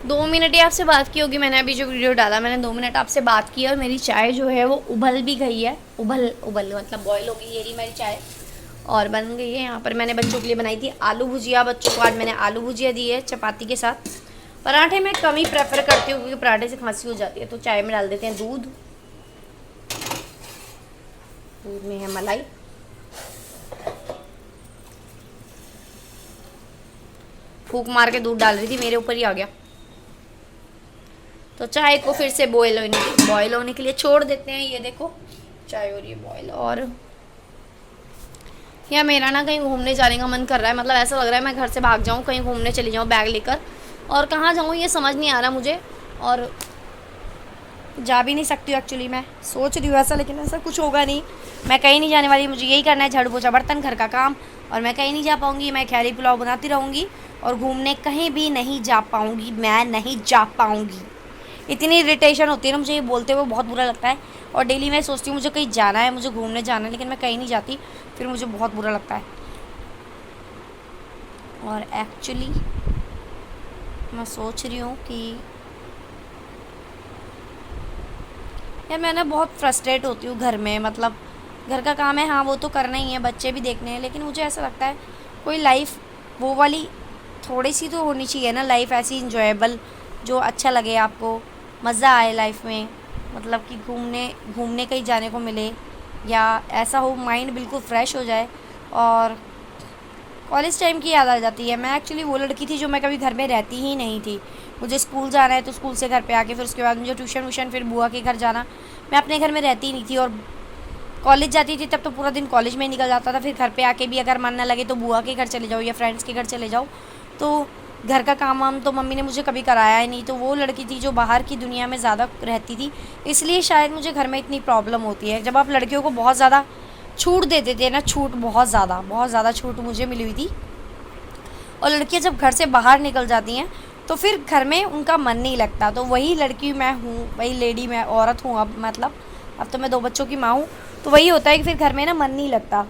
2 minute ही आपसे बात की होगी मैंने, अभी जो वीडियो डाला मैंने 2 मिनट आपसे बात की और मेरी चाय जो है वो उबल भी गई है, उबल उबल मतलब बॉयल हो गई। ये रही मेरी चाय और बन गई है। यहाँ पर मैंने बच्चों के लिए बनाई थी आलू भुजिया, बच्चों को आज मैंने आलू भुजिया दी है चपाती के साथ। पराठे मैं कम ही प्रेफर करती हूँ क्योंकि पराठे से खांसी हो जाती है, तो चाय में डाल देते हैं दूध। दूध में है मलाई, फूक मार के दूध डाल रही थी, मेरे ऊपर ही आ गया। तो चाय को फिर से बॉयल होने के लिए छोड़ देते हैं। ये देखो चाय हो रही है बॉयल। और या मेरा ना कहीं घूमने जाने का मन कर रहा है, मतलब ऐसा लग रहा है मैं घर से भाग जाऊँ, कहीं घूमने चली जाऊँ बैग लेकर, और कहाँ जाऊँ ये समझ नहीं आ रहा मुझे। और जा भी नहीं सकती हूँ एक्चुअली, मैं सोच रही हूँ ऐसा, लेकिन ऐसा कुछ होगा नहीं। मैं कहीं नहीं जाने वाली, मुझे यही करना है, झाड़ू पोछा बर्तन घर का काम, और मैं कहीं नहीं जा पाऊँगी। मैं ख्याली पुलाव बनाती रहूँगी और घूमने कहीं भी नहीं जा पाऊँगी, मैं नहीं जा पाऊँगी। इतनी इरिटेशन होती है ना मुझे ये बोलते हुए, बहुत बुरा लगता है। और डेली मैं सोचती हूँ मुझे कहीं जाना है, मुझे घूमने जाना है, लेकिन मैं कहीं नहीं जाती, फिर मुझे बहुत बुरा लगता है। और एक्चुअली मैं सोच रही हूँ कि यार मैं ना बहुत फ्रस्ट्रेट होती हूँ घर में, मतलब घर का काम है हाँ वो तो करना ही है, बच्चे भी देखने हैं, लेकिन मुझे ऐसा लगता है कोई लाइफ वो वाली थोड़ी सी तो होनी चाहिए ना, लाइफ ऐसी इंजॉयबल जो अच्छा लगे आपको, मज़ा आए लाइफ में, मतलब कि घूमने घूमने कहीं जाने को मिले, या ऐसा हो माइंड बिल्कुल फ्रेश हो जाए। और कॉलेज टाइम की याद आ जाती है। मैं एक्चुअली वो लड़की थी जो मैं कभी घर में रहती ही नहीं थी। मुझे स्कूल जाना है तो स्कूल से घर पे आके, फिर उसके बाद मुझे ट्यूशन व्यूशन, फिर बुआ के घर जाना, मैं अपने घर में रहती ही नहीं थी। और कॉलेज जाती थी तब तो पूरा दिन कॉलेज में ही निकल जाता था, फिर घर पे आके भी अगर मन ना लगे तो बुआ के घर चले जाओ या फ्रेंड्स के घर चले जाओ। तो घर का काम वाम तो मम्मी ने मुझे कभी कराया ही नहीं। तो वो लड़की थी जो बाहर की दुनिया में ज़्यादा रहती थी, इसलिए शायद मुझे घर में इतनी प्रॉब्लम होती है। जब आप लड़कियों को बहुत ज़्यादा छूट देते थे ना, छूट बहुत ज़्यादा छूट मुझे मिली हुई थी, और लड़कियां जब घर से बाहर निकल जाती हैं तो फिर घर में उनका मन नहीं लगता। तो वही लड़की मैं हूँ, वही लेडी मैं औरत हूँ अब, मतलब अब तो मैं 2 बच्चों की माँ हूँ। तो वही होता है कि फिर घर में ना मन नहीं लगता।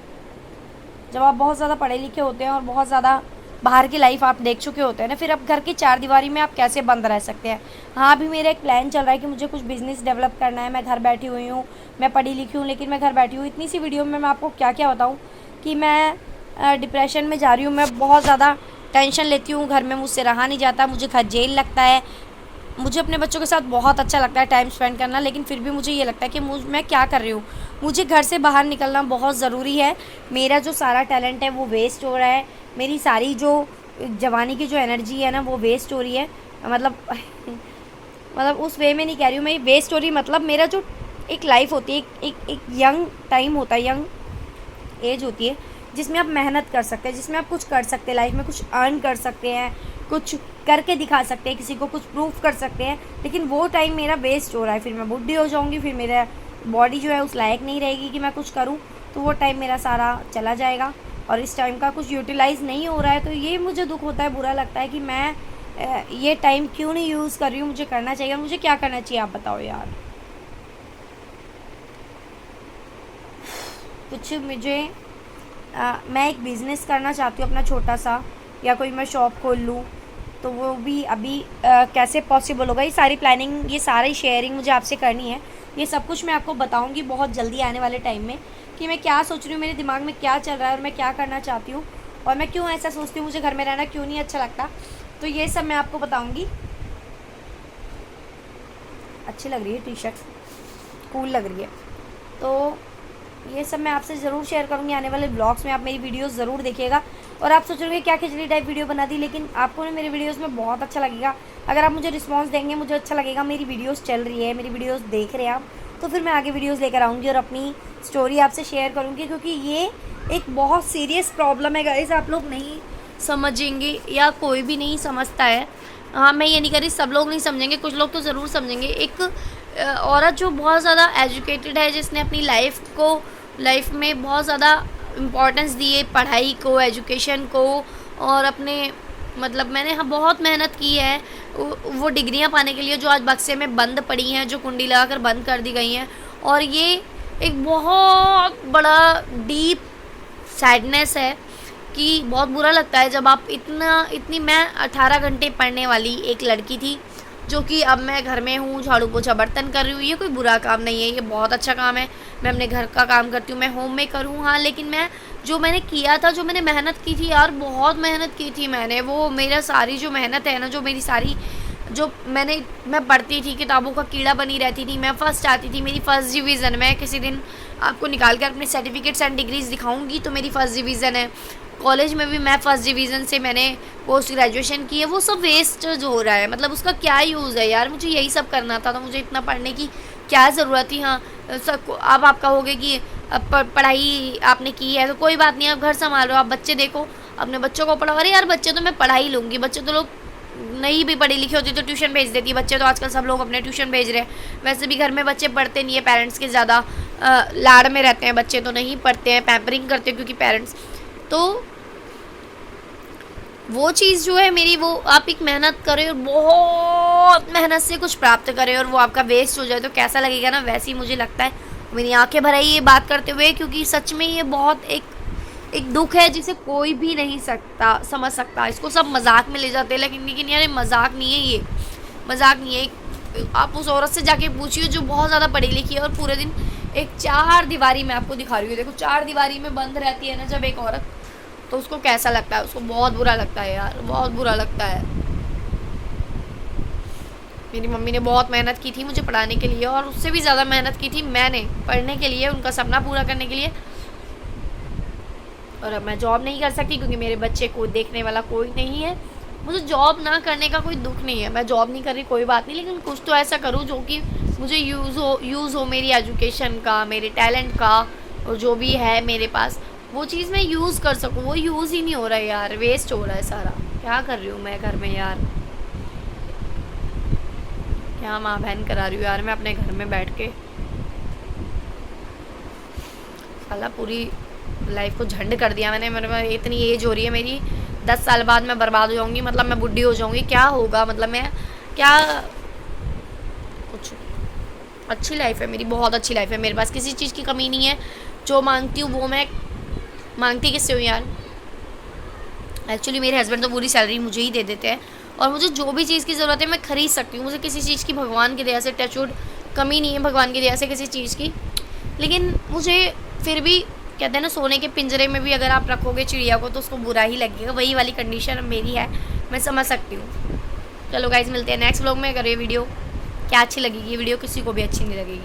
जब आप बहुत ज़्यादा पढ़े लिखे होते हैं और बहुत ज़्यादा बाहर की लाइफ आप देख चुके होते हैं ना, फिर अब घर की 4 दीवारी में आप कैसे बंद रह सकते हैं। हाँ अभी मेरा एक प्लान चल रहा है कि मुझे कुछ बिज़नेस डेवलप करना है। मैं घर बैठी हुई हूँ, मैं पढ़ी लिखी हूँ, लेकिन मैं घर बैठी हूँ। इतनी सी वीडियो में मैं आपको क्या क्या बताऊँ कि मैं डिप्रेशन में जा रही हूँ। मैं बहुत ज़्यादा टेंशन लेती हूँ, घर में मुझसे रहा नहीं जाता, मुझे खजेल लगता है। मुझे अपने बच्चों के साथ बहुत अच्छा लगता है टाइम स्पेंड करना, लेकिन फिर भी मुझे ये लगता है कि मैं क्या कर रही हूँ। मुझे घर से बाहर निकलना बहुत ज़रूरी है। मेरा जो सारा टैलेंट है वो वेस्ट हो रहा है, मेरी सारी जो जवानी की जो एनर्जी है ना वो वेस्ट हो रही है, मतलब मतलब उस वे में नहीं कह रही हूँ मैं वेस्ट हो रही, मतलब मेरा जो एक लाइफ होती है, एक यंग टाइम होता है, यंग एज होती है जिसमें आप मेहनत कर सकते हैं, जिसमें आप कुछ कर सकते हैं, लाइफ में कुछ अर्न कर सकते हैं, कुछ करके दिखा सकते हैं, किसी को कुछ प्रूफ कर सकते हैं। लेकिन वो टाइम मेरा वेस्ट हो रहा है, फिर मैं बुढ़ी हो जाऊँगी, फिर मेरा बॉडी जो है उस लायक नहीं रहेगी कि मैं कुछ करूँ, तो वो टाइम मेरा सारा चला जाएगा और इस टाइम का कुछ यूटिलाइज़ नहीं हो रहा है। तो ये मुझे दुख होता है, बुरा लगता है कि मैं ये टाइम क्यों नहीं यूज़ कर रही हूँ। मुझे करना चाहिए, और मुझे क्या करना चाहिए आप बताओ यार। कुछ मुझे मैं एक बिज़नेस करना चाहती हूँ अपना छोटा सा, या कोई मैं शॉप खोल लूँ, तो वो भी अभी कैसे पॉसिबल होगा। ये सारी प्लानिंग, ये सारी शेयरिंग मुझे आपसे करनी है। ये सब कुछ मैं आपको बताऊँगी बहुत जल्दी आने वाले टाइम में कि मैं क्या सोच रही हूँ, मेरे दिमाग में क्या चल रहा है और मैं क्या करना चाहती हूँ, और मैं क्यों ऐसा सोचती हूँ, मुझे घर में रहना क्यों नहीं अच्छा लगता। तो ये सब मैं आपको बताऊँगी। अच्छी लग रही है टी शर्ट, कूल लग रही है। तो ये सब मैं आपसे ज़रूर शेयर करूँगी आने वाले ब्लॉग्स में। आप मेरी वीडियोस ज़रूर देखिएगा, और आप सोचोगे क्या खिचड़ी टाइप वीडियो बना दी, लेकिन आपको ना मेरी वीडियोस में बहुत अच्छा लगेगा। अगर आप मुझे रिस्पांस देंगे, मुझे अच्छा लगेगा, मेरी वीडियोस चल रही है, मेरी वीडियोस देख रहे हैं आप, तो फिर मैं आगे वीडियोस लेकर आऊँगी और अपनी स्टोरी आपसे शेयर करूँगी, क्योंकि ये एक बहुत सीरियस प्रॉब्लम है गाइस। आप लोग नहीं समझेंगे या कोई भी नहीं समझता है। हाँ मैं ये नहीं कह रही सब लोग नहीं समझेंगे, कुछ लोग तो ज़रूर समझेंगे। एक औरत जो बहुत ज़्यादा एजुकेटेड है, जिसने अपनी लाइफ में बहुत ज़्यादा इम्पोर्टेंस दी है पढ़ाई को, एजुकेशन को, और अपने मतलब मैंने हाँ बहुत मेहनत की है वो डिग्रियां पाने के लिए जो आज बक्से में बंद पड़ी हैं, जो कुंडी लगाकर बंद कर दी गई हैं। और ये एक बहुत बड़ा डीप सैडनेस है कि बहुत बुरा लगता है जब आप मैं 18 घंटे पढ़ने वाली एक लड़की थी, जो कि अब मैं घर में हूँ, झाड़ू पोछा बर्तन कर रही हूँ। ये कोई बुरा काम नहीं है, ये बहुत अच्छा काम है। मैं अपने घर का काम करती हूँ, मैं होम मेकर हूँ, हाँ, लेकिन मैंने किया था, जो मैंने मेहनत की थी यार, बहुत मेहनत की थी मैंने। वो मेरा सारी जो मेहनत है ना, जो मेरी सारी जो मैं पढ़ती थी, किताबों का कीड़ा बनी रहती थी, मैं फर्स्ट आती थी, मेरी फर्स्ट डिवीज़न। मैं किसी दिन आपको निकाल कर अपने सर्टिफिकेट्स एंड डिग्रीज दिखाऊंगी, तो मेरी फ़र्स्ट डिवीज़न है। कॉलेज में भी मैं फ़र्स्ट डिवीज़न से मैंने पोस्ट ग्रेजुएशन की है। वो सब वेस्ट जो हो रहा है, मतलब उसका क्या यूज़ है यार। मुझे यही सब करना था, तो मुझे इतना पढ़ने की क्या ज़रूरत थी। हाँ, सब अब आप कहोगे कि पढ़ाई आपने की है तो कोई बात नहीं, आप घर संभाल रहे हो, आप बच्चे देखो, अपने बच्चों को पढ़ाओ। अरे यार, बच्चे तो मैं पढ़ा ही लूँगी, बच्चे तो लोग नहीं भी पढ़ी लिखी होती तो ट्यूशन भेज देती। बच्चे तो आजकल सब लोग अपने ट्यूशन भेज रहे हैं। वैसे भी घर में बच्चे पढ़ते नहीं है, पेरेंट्स के ज़्यादा लाड़ में रहते हैं, बच्चे तो नहीं पढ़ते हैं, पैम्परिंग करते हैं क्योंकि पेरेंट्स। तो वो चीज़ जो है मेरी, वो आप एक मेहनत करें और बहुत मेहनत से कुछ प्राप्त करें और वो आपका वेस्ट हो जाए तो कैसा लगेगा ना, वैसे ही मुझे लगता है। मेरी आंखें भर आई ये बात करते हुए, क्योंकि सच में ये बहुत एक दुख है जिसे कोई भी नहीं समझ सकता। इसको सब मजाक में ले जाते हैं, लेकिन यार ये मजाक नहीं है, ये मजाक नहीं है। आप उस औरत से जाके पूछिए जो बहुत ज़्यादा पढ़ी लिखी है और पूरे दिन एक 4 दीवारी में, आपको दिखा रही हूँ, देखो 4 दीवारी में बंद रहती है ना जब एक औरत, तो उसको कैसा लगता है। उसको बहुत बुरा लगता है यार, बहुत बुरा लगता है। मेरी मम्मी ने बहुत मेहनत की थी मुझे पढ़ाने के लिए, और उससे भी ज़्यादा मेहनत की थी मैंने पढ़ने के लिए, उनका सपना पूरा करने के लिए। और अब मैं जॉब नहीं कर सकती क्योंकि मेरे बच्चे को देखने वाला कोई नहीं है। मुझे जॉब ना करने का कोई दुख नहीं है, मैं जॉब नहीं कर रही कोई बात नहीं, लेकिन कुछ तो ऐसा करूँ जो कि मुझे यूज़ हो मेरी एजुकेशन का, मेरे टैलेंट का, और जो भी है मेरे पास वो चीज़ मैं यूज़ कर सकूँ। वो यूज़ ही नहीं हो रहा है यार, वेस्ट हो रहा है सारा। क्या कर रही हूँ मैं घर में यार, क्या माँ बहन करा रही हूँ यार मैं अपने घर में बैठ के। साला पूरी लाइफ को झंड कर दिया मैंने। मेरे इतनी एज हो रही है मेरी, 10 साल बाद मैं बर्बाद हो जाऊँगी, मतलब मैं बुढ़ी हो जाऊँगी, क्या होगा, मतलब मैं क्या, कुछ अच्छी लाइफ है मेरी, बहुत अच्छी लाइफ है। मेरे पास किसी चीज़ की कमी नहीं है, जो मांगती हूँ वो मैं मांगती किससे हूँ यार। एक्चुअली मेरे हस्बैंड तो पूरी सैलरी मुझे ही दे देते हैं, और मुझे जो भी चीज़ की ज़रूरत है मैं ख़रीद सकती हूँ। मुझे किसी चीज़ की भगवान की दया से टचवुड कमी नहीं है, भगवान की दया से किसी चीज़ की। लेकिन मुझे फिर भी कहते हैं ना, सोने के पिंजरे में भी अगर आप रखोगे चिड़िया को तो उसको बुरा ही लगेगा। वही वाली कंडीशन मेरी है, मैं समझ सकती हूँ। चलो गाइज, मिलते हैं नेक्स्ट व्लॉग में। अगर ये वीडियो क्या अच्छी लगेगी, वीडियो किसी को भी अच्छी नहीं लगेगी।